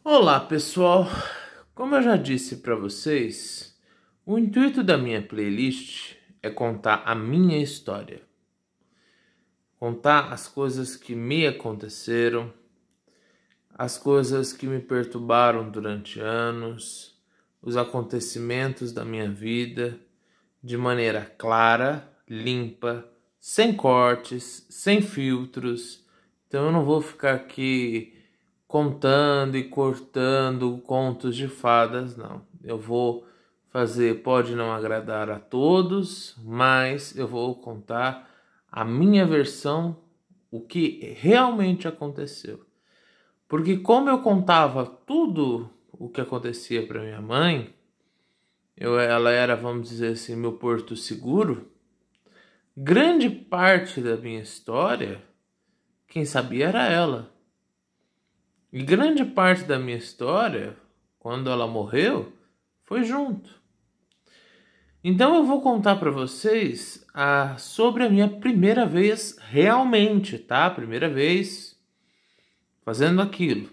Olá, pessoal. Como eu já disse para vocês, o intuito da minha playlist é contar a minha história, contar as coisas que me aconteceram, as coisas que me perturbaram durante anos, os acontecimentos da minha vida, de maneira clara, limpa, sem cortes, sem filtros. Então eu não vou ficar aqui contando e cortando contos de fadas, não. Eu vou fazer, pode não agradar a todos, mas eu vou contar a minha versão, o que realmente aconteceu. Porque como eu contava tudo o que acontecia para minha mãe, ela era, vamos dizer assim, meu porto seguro. Grande parte da minha história, quem sabia era ela. E grande parte da minha história, quando ela morreu, foi junto. Então eu vou contar para vocês sobre a minha primeira vez realmente, tá? Primeira vez fazendo aquilo.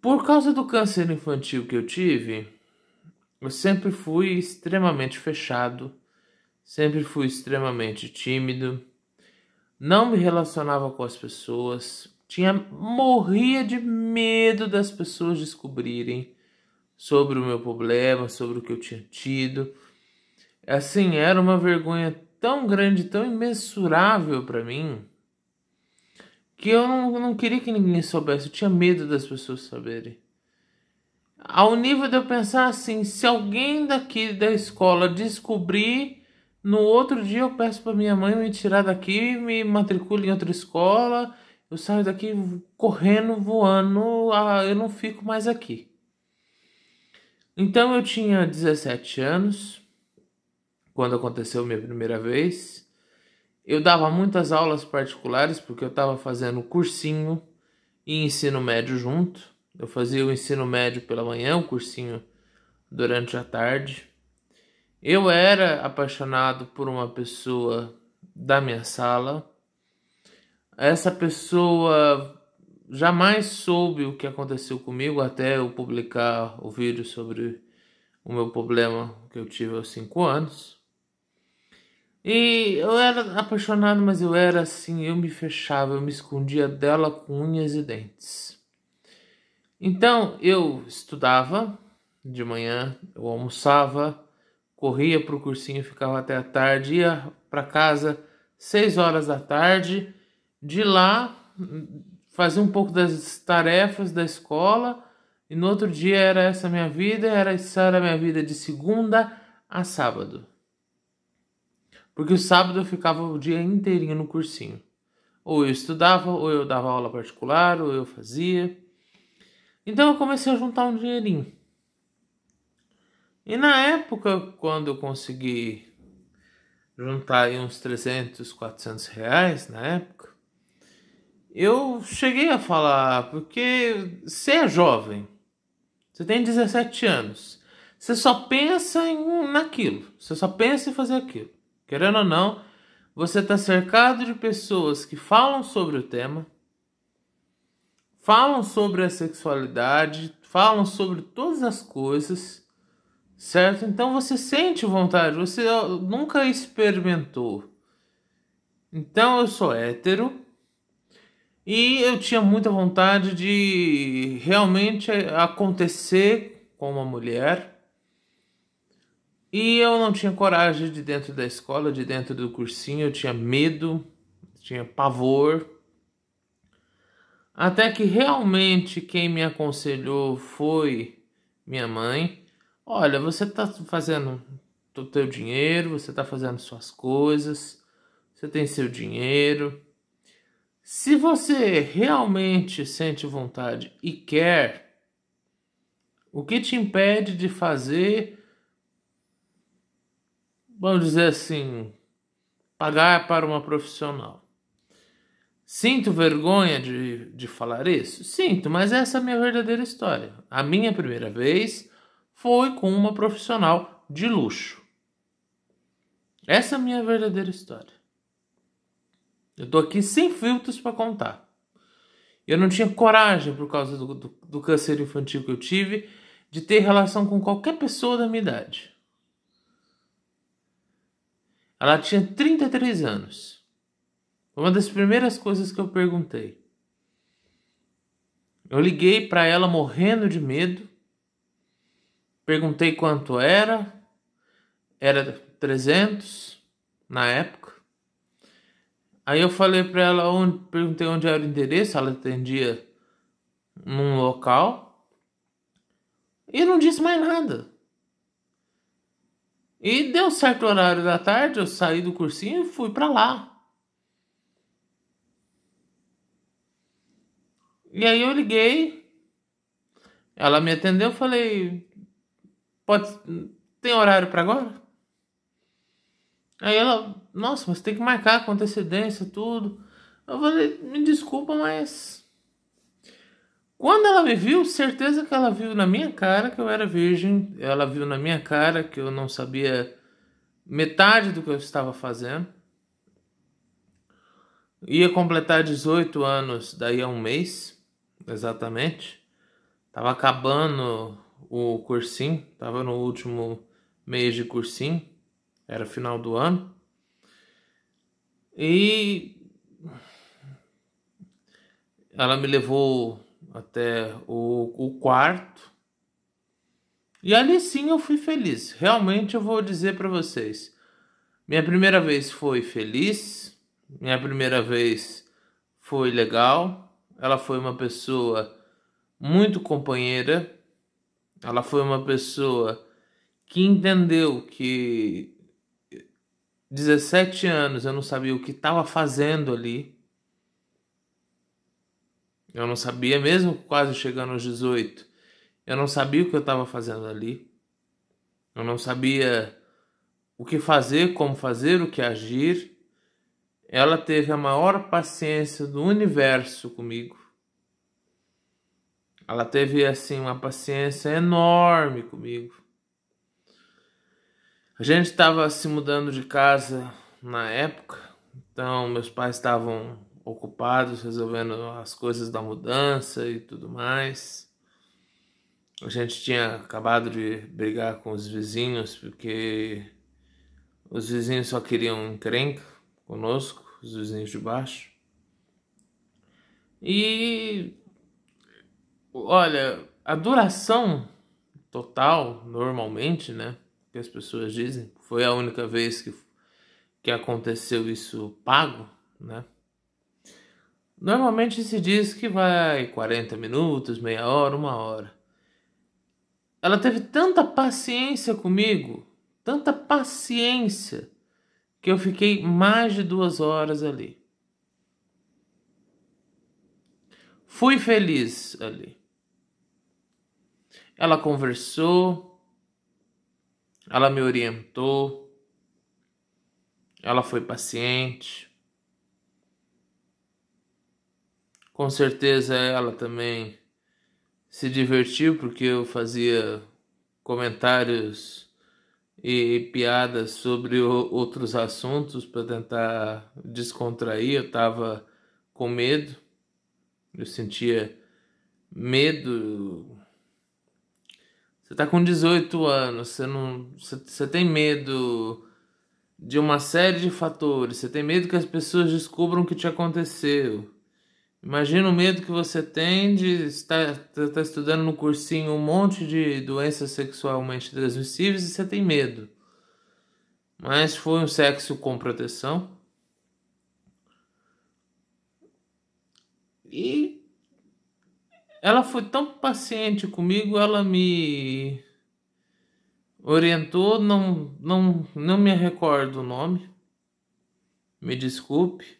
Por causa do câncer infantil que eu tive, eu sempre fui extremamente fechado, sempre fui extremamente tímido, não me relacionava com as pessoas, morria de medo das pessoas descobrirem sobre o meu problema, sobre o que eu tinha tido. Assim, era uma vergonha tão grande, tão imensurável para mim, que eu não queria que ninguém soubesse, eu tinha medo das pessoas saberem. Ao nível de eu pensar assim, se alguém daqui da escola descobrir, no outro dia eu peço para minha mãe me tirar daqui, me matricule em outra escola, eu saio daqui correndo, voando, eu não fico mais aqui. Então eu tinha 17 anos, quando aconteceu minha primeira vez. Eu dava muitas aulas particulares, porque eu estava fazendo cursinho e ensino médio junto. Eu fazia o ensino médio pela manhã, o cursinho durante a tarde. Eu era apaixonado por uma pessoa da minha sala. Essa pessoa jamais soube o que aconteceu comigo até eu publicar o vídeo sobre o meu problema que eu tive aos 5 anos. E eu era apaixonado, mas eu era assim, eu me fechava, eu me escondia dela com unhas e dentes. Então eu estudava de manhã, eu almoçava, corria para o cursinho, ficava até a tarde, ia para casa 6 horas da tarde. De lá fazia um pouco das tarefas da escola e no outro dia era essa minha vida, essa era a minha vida de segunda a sábado. Porque o sábado eu ficava o dia inteirinho no cursinho. Ou eu estudava, ou eu dava aula particular, ou eu fazia. Então eu comecei a juntar um dinheirinho. E na época, quando eu consegui juntar aí uns 300, 400 reais, na época, eu cheguei a falar, porque você é jovem, você tem 17 anos, você só pensa naquilo, você só pensa em fazer aquilo. Querendo ou não, você está cercado de pessoas que falam sobre o tema, falam sobre a sexualidade, falam sobre todas as coisas, certo? Então você sente vontade, você nunca experimentou. Então eu sou hétero e eu tinha muita vontade de realmente acontecer com uma mulher. E eu não tinha coragem de dentro da escola, de dentro do cursinho, eu tinha medo, tinha pavor. Até que realmente quem me aconselhou foi minha mãe. Olha, você tá fazendo o teu dinheiro, você tá fazendo suas coisas, você tem seu dinheiro. Se você realmente sente vontade e quer, o que te impede de fazer, vamos dizer assim, pagar para uma profissional? Sinto vergonha de falar isso? Sinto, mas essa é a minha verdadeira história. A minha primeira vez foi com uma profissional de luxo. Essa é a minha verdadeira história. Eu tô aqui sem filtros para contar. Eu não tinha coragem, por causa do câncer infantil que eu tive, de ter relação com qualquer pessoa da minha idade. Ela tinha 33 anos. Uma das primeiras coisas que eu perguntei. Eu liguei para ela morrendo de medo. Perguntei quanto era. Era 300 na época. Aí eu falei para ela, perguntei onde era o endereço. Ela atendia num local. E não disse mais nada. E deu certo horário da tarde, eu saí do cursinho e fui para lá. E aí eu liguei, ela me atendeu, eu falei, pode, tem horário para agora? Aí ela, nossa, mas tem que marcar com antecedência, tudo. Eu falei, me desculpa, mas quando ela me viu, certeza que ela viu na minha cara que eu era virgem, ela viu na minha cara que eu não sabia metade do que eu estava fazendo. Ia completar 18 anos daí a um mês, exatamente. Tava acabando o cursinho, tava no último mês de cursinho, era final do ano. E ela me levou até o quarto. E ali sim eu fui feliz. Realmente eu vou dizer para vocês. Minha primeira vez foi feliz. Minha primeira vez foi legal. Ela foi uma pessoa muito companheira. Ela foi uma pessoa que entendeu que 17 anos eu não sabia o que estava fazendo ali. Eu não sabia, mesmo quase chegando aos 18, eu não sabia o que eu estava fazendo ali. Eu não sabia o que fazer, como fazer, o que agir. Ela teve a maior paciência do universo comigo. Ela teve, assim, uma paciência enorme comigo. A gente estava se mudando de casa na época, então meus pais estavam ocupados resolvendo as coisas da mudança e tudo mais. A gente tinha acabado de brigar com os vizinhos, porque os vizinhos só queriam encrenca conosco, os vizinhos de baixo. E olha, a duração total, normalmente, né, que as pessoas dizem, foi a única vez que aconteceu isso pago, né? Normalmente se diz que vai 40 minutos, meia hora, uma hora. Ela teve tanta paciência comigo, tanta paciência, que eu fiquei mais de 2 horas ali. Fui feliz ali. Ela conversou, ela me orientou, ela foi paciente. Com certeza ela também se divertiu, porque eu fazia comentários e piadas sobre outros assuntos para tentar descontrair. Eu estava com medo, eu sentia medo. Você tá com 18 anos, você tem medo de uma série de fatores, você tem medo que as pessoas descubram o que te aconteceu. Imagina o medo que você tem de estar estudando no cursinho um monte de doenças sexualmente transmissíveis e você tem medo. Mas foi um sexo com proteção. E ela foi tão paciente comigo, ela me orientou, não me recordo o nome, me desculpe,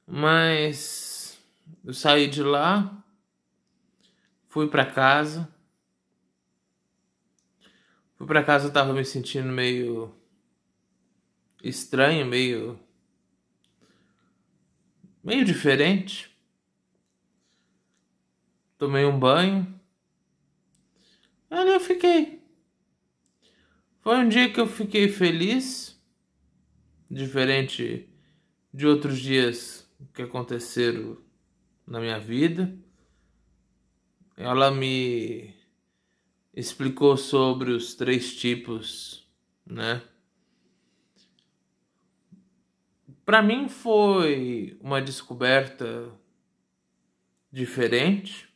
mas eu saí de lá, fui para casa. Fui para casa, eu tava me sentindo meio estranho, meio diferente. Tomei um banho. Ali eu fiquei. Foi um dia que eu fiquei feliz, diferente de outros dias que aconteceram na minha vida. Ela me explicou sobre os 3 tipos, né? Para mim foi uma descoberta diferente.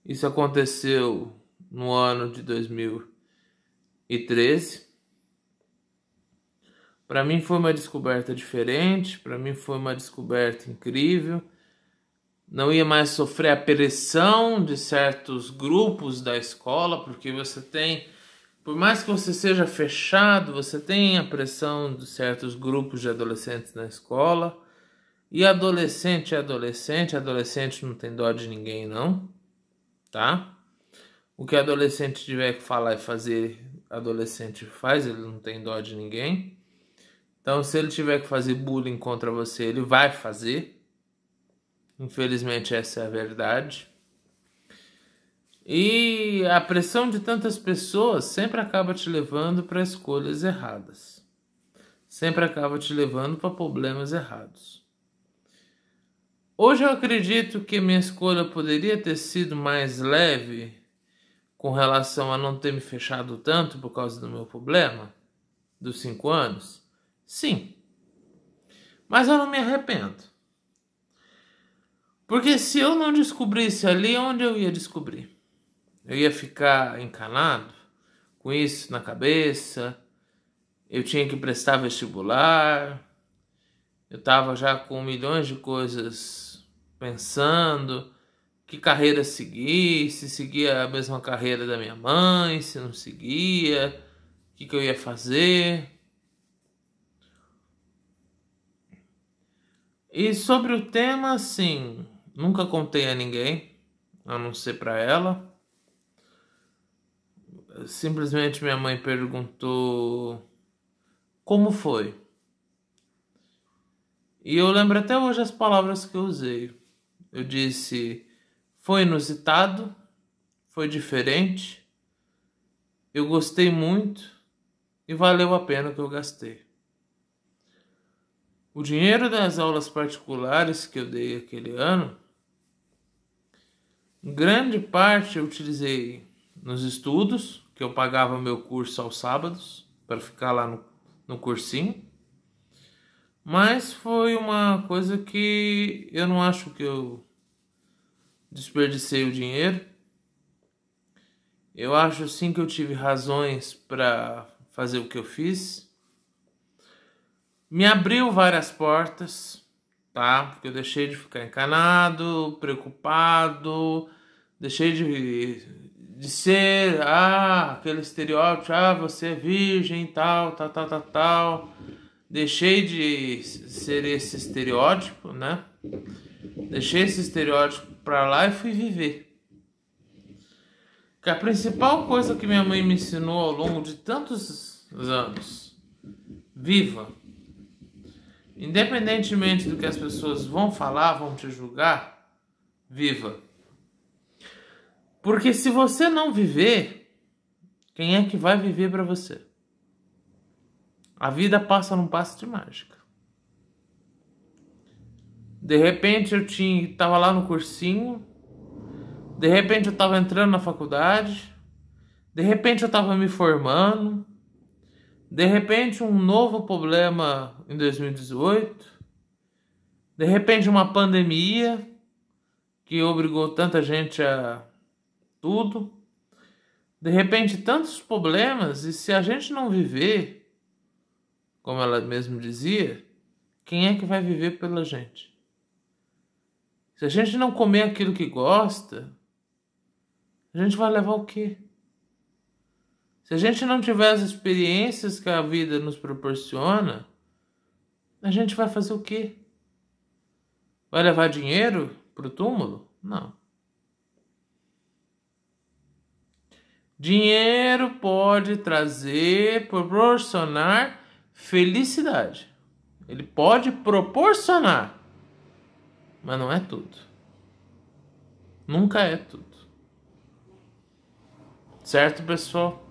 Isso aconteceu no ano de 2013. Para mim foi uma descoberta diferente, para mim foi uma descoberta incrível. Não ia mais sofrer a pressão de certos grupos da escola, porque você tem, por mais que você seja fechado, você tem a pressão de certos grupos de adolescentes na escola. E adolescente é adolescente, adolescente não tem dó de ninguém não, tá? O que adolescente tiver que falar e fazer, adolescente faz, ele não tem dó de ninguém. Então, se ele tiver que fazer bullying contra você, ele vai fazer. Infelizmente, essa é a verdade. E a pressão de tantas pessoas sempre acaba te levando para escolhas erradas. Sempre acaba te levando para problemas errados. Hoje eu acredito que minha escolha poderia ter sido mais leve com relação a não ter me fechado tanto por causa do meu problema dos 5 anos. Sim, mas eu não me arrependo. Porque se eu não descobrisse ali, onde eu ia descobrir? Eu ia ficar encanado com isso na cabeça, eu tinha que prestar vestibular, eu estava já com milhões de coisas pensando, que carreira seguir, se seguia a mesma carreira da minha mãe, se não seguia, o que eu ia fazer. E sobre o tema, assim, nunca contei a ninguém, a não ser para ela. Simplesmente minha mãe perguntou como foi. E eu lembro até hoje as palavras que eu usei. Eu disse, foi inusitado, foi diferente, eu gostei muito e valeu a pena o que eu gastei. O dinheiro das aulas particulares que eu dei aquele ano, grande parte eu utilizei nos estudos, que eu pagava meu curso aos sábados, para ficar lá no cursinho. Mas foi uma coisa que eu não acho que eu desperdicei o dinheiro. Eu acho sim que eu tive razões para fazer o que eu fiz. Me abriu várias portas, tá? Porque eu deixei de ficar encanado, preocupado, deixei de ser aquele estereótipo, você é virgem, tal. Deixei de ser esse estereótipo, né? Deixei esse estereótipo pra lá e fui viver. Que a principal coisa que minha mãe me ensinou ao longo de tantos anos, viva. Independentemente do que as pessoas vão falar, vão te julgar, viva. Porque se você não viver, quem é que vai viver pra você? A vida passa num passe de mágica. De repente eu tava lá no cursinho. De repente eu tava entrando na faculdade. De repente eu tava me formando. De repente um novo problema em 2018. De repente uma pandemia que obrigou tanta gente a tudo. De repente tantos problemas, e se a gente não viver, como ela mesma dizia, quem é que vai viver pela gente? Se a gente não comer aquilo que gosta, a gente vai levar o quê? Se a gente não tiver as experiências que a vida nos proporciona, a gente vai fazer o quê? Vai levar dinheiro pro túmulo? Não. Dinheiro pode proporcionar felicidade. Ele pode proporcionar, mas não é tudo. Nunca é tudo. Certo, pessoal?